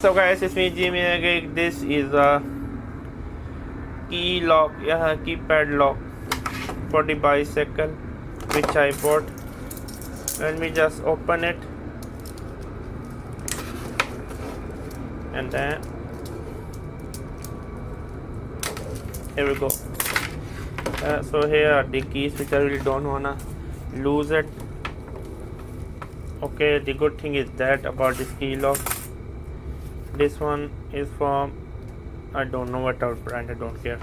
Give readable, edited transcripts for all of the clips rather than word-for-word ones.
So guys, it's me Jimmy again. This is a key lock, keypad lock for the bicycle which I bought. Let me just open it, and then here we go. So here are the keys which I really don't wanna lose it. Okay, the good thing is that about this key lock, this one is from, I don't know what our brand, I don't care.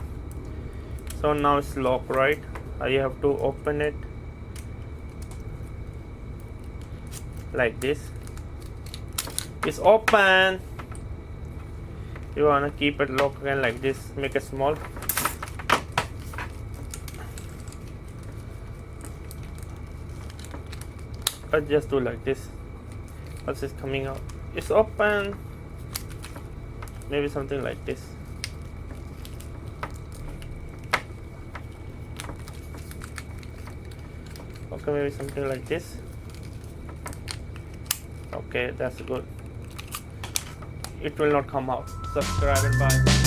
So now it's locked, right? I have to open it like this. It's open. You wanna keep it locked again like this, make it small. I just do like this. What's this coming out? It's open. Maybe something like this. Okay, maybe something like this. Okay, that's good. It will not come out. Subscribe and bye.